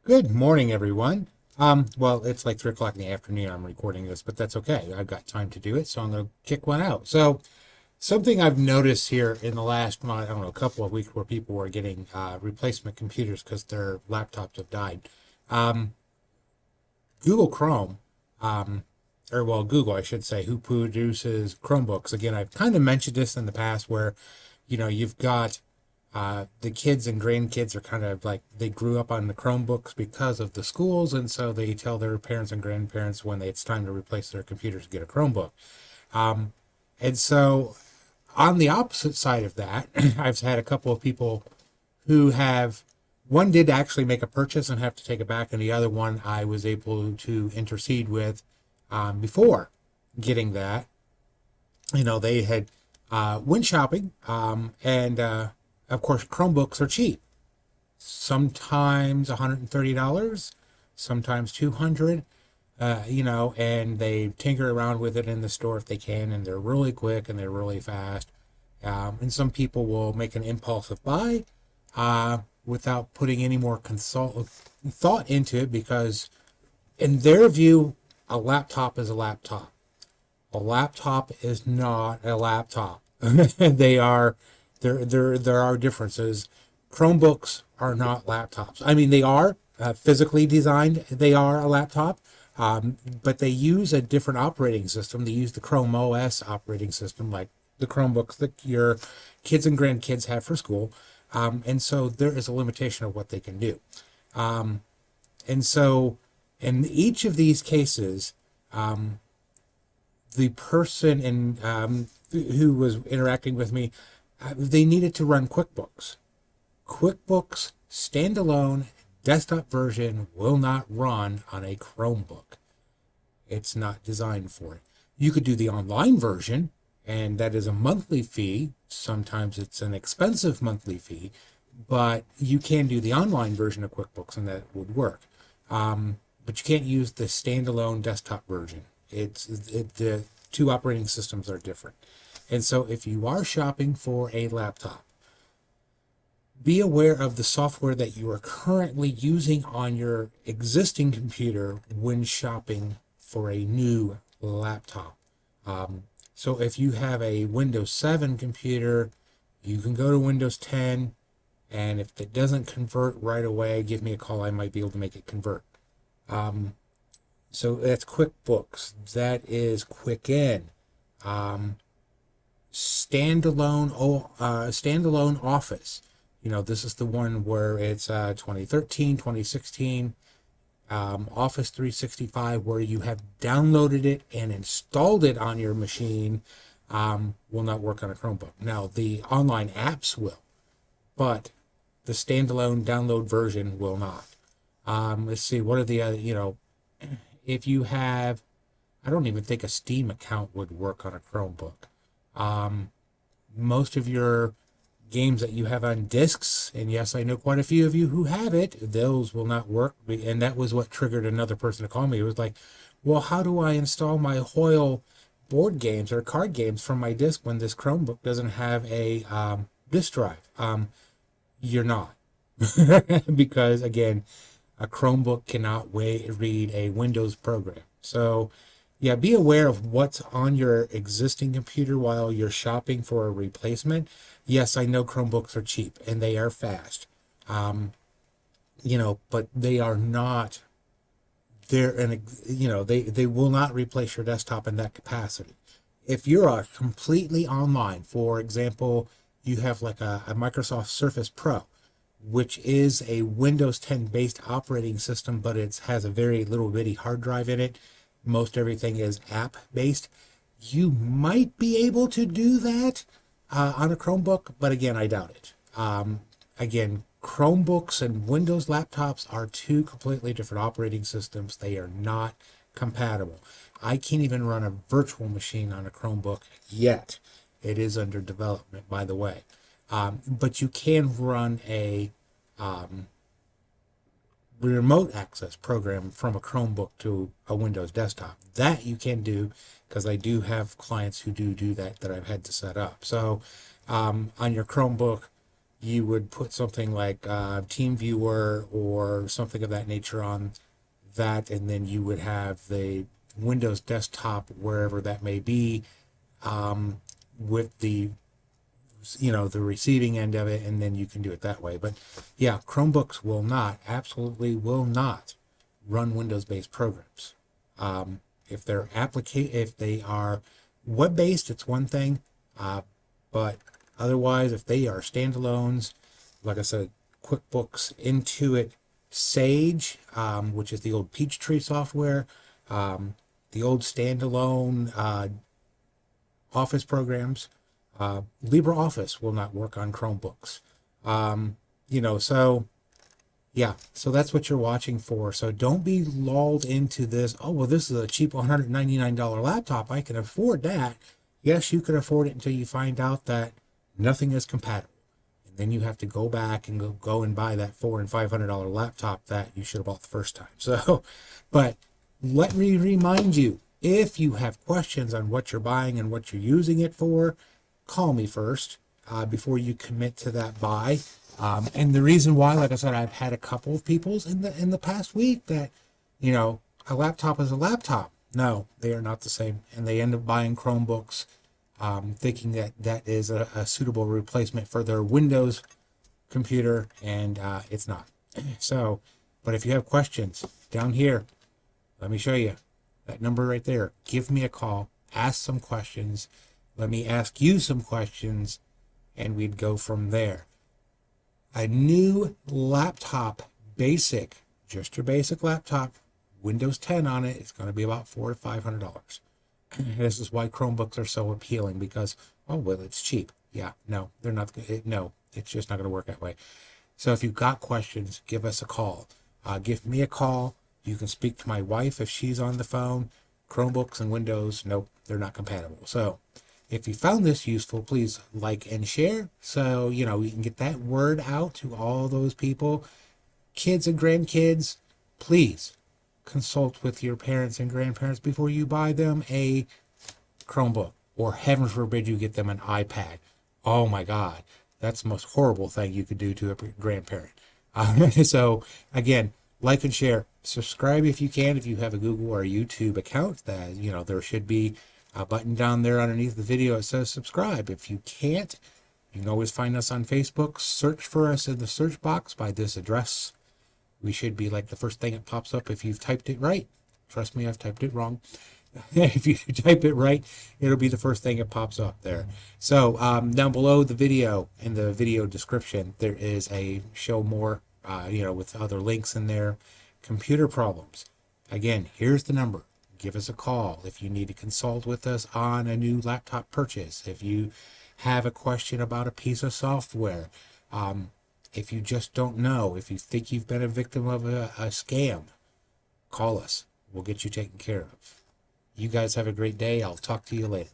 Good morning, everyone. Well, it's like 3 o'clock in the afternoon. I'm recording this, but that's okay. I've got time to do it, so I'm going to kick one out. So, something I've noticed here in the last, well, I don't know, a couple of weeks where people were getting replacement computers because their laptops have died. Um, Google Chrome, um, or well, Google, I should say, who produces Chromebooks. Again, I've kind of mentioned this in the past where, you've got the kids and grandkids are kind of like they grew up on the Chromebooks because of the schools, and so they tell their parents and grandparents when it's time to replace their computers to get a Chromebook. Um, and so, on the opposite side of that, I've had a couple of people who have one did actually make a purchase and have to take it back, and the other one I was able to intercede with before getting that. They had went shopping, and of course, Chromebooks are cheap. Sometimes $130, sometimes 200. And they tinker around with it in the store if they can, and they're really quick and they're really fast. And some people will make an impulsive buy without putting any more thought into it because, in their view, a laptop is a laptop. A laptop is not a laptop. they are there are differences. Chromebooks are not laptops. I mean, they are physically designed. They are a laptop, but they use a different operating system. They use the Chrome OS operating system, like the Chromebooks that your kids and grandkids have for school. And so there is a limitation of what they can do. And so in each of these cases, the person who was interacting with me, they needed to run QuickBooks. QuickBooks standalone desktop version will not run on a Chromebook. It's not designed for it. You could do the online version, and that is a monthly fee. Sometimes it's an expensive monthly fee, but you can do the online version of QuickBooks, and that would work. But you can't use the standalone desktop version. The two operating systems are different. And so if you are shopping for a laptop, be aware of the software that you are currently using on your existing computer when shopping for a new laptop. So if you have a Windows 7 computer, you can go to Windows 10, and if it doesn't convert right away, give me a call. I might be able to make it convert. So that's QuickBooks. That is Quicken. Standalone Office. This is the one where it's 2013, 2016, Office 365, where you have downloaded it and installed it on your machine, will not work on a Chromebook. Now, the online apps will, but the standalone download version will not. Let's see, what are the other, if you have, I don't even think a Steam account would work on a Chromebook. Most of your games that you have on discs, and yes, I know quite a few of you who have it, those will not work. And that was what triggered another person to call me. It was like, well, how do I install my Hoyle board games or card games from my disc when this Chromebook doesn't have a disk drive? You're not. Because, again, a Chromebook cannot read a Windows program. So, yeah, be aware of what's on your existing computer while you're shopping for a replacement. Yes, I know Chromebooks are cheap and they are fast, but they are not. They will not replace your desktop in that capacity. If you're completely online, for example, you have like a Microsoft Surface Pro, which is a Windows 10 based operating system, but it has a very little bitty hard drive in it. Most everything is app based. You might be able to do that on a Chromebook, but again, I doubt it. Again, Chromebooks and Windows laptops are two completely different operating systems. They are not compatible. I can't even run a virtual machine on a Chromebook yet. It is under development, by the way. But you can run a remote access program from a Chromebook to a Windows desktop. That you can do, because I do have clients who do that I've had to set up. So on your Chromebook, you would put something like TeamViewer or something of that nature on that, and then you would have the Windows desktop, wherever that may be, with the the receiving end of it, and then you can do it that way. But yeah, Chromebooks will not, absolutely will not run Windows-based programs. If they are web-based, it's one thing, but otherwise, if they are standalones, like I said, QuickBooks, Intuit, Sage, which is the old Peachtree software, the old standalone Office programs, LibreOffice will not work on Chromebooks. So yeah, so that's what you're watching for. So don't be lulled into this, oh, well, this is a cheap $199 laptop. I can afford that. Yes, you can afford it until you find out that nothing is compatible. And then you have to go back and go and buy that $400 and $500 laptop that you should have bought the first time. So, but let me remind you, if you have questions on what you're buying and what you're using it for, call me first before you commit to that buy. And the reason why, like I said, I've had a couple of people in the past week that, a laptop is a laptop. No, they are not the same. And they end up buying Chromebooks, thinking that that is a suitable replacement for their Windows computer, and it's not. So, but if you have questions down here, let me show you that number right there. Give me a call, ask some questions. Let me ask you some questions, and we'd go from there. A new laptop, basic, just your basic laptop, Windows 10 on it, it's going to be about $400 to $500. This is why Chromebooks are so appealing, because, oh, well, it's cheap. Yeah, no, they're not. No, it's just not going to work that way. So if you've got questions, give us a call. Give me a call. You can speak to my wife if she's on the phone. Chromebooks and Windows, nope, they're not compatible. So if you found this useful, please like and share, so you can get that word out to all those people, kids and grandkids. Please consult with your parents and grandparents before you buy them a Chromebook, or heaven forbid you get them an iPad. Oh my God, that's the most horrible thing you could do to a grandparent. So again, like and share, subscribe if you can. If you have a Google or a YouTube account, that there should be a button down there underneath the video that says subscribe. If you can't, you can always find us on Facebook. Search for us in the search box by this address. We should be like the first thing that pops up if you've typed it right. Trust me, I've typed it wrong. If you type it right, it'll be the first thing that pops up there. So down below the video, in the video description, there is a show more, with other links in there. Computer problems. Again, here's the number. Give us a call if you need to consult with us on a new laptop purchase. If you have a question about a piece of software, if you just don't know, if you think you've been a victim of a scam, call us. We'll get you taken care of. You guys have a great day. I'll talk to you later.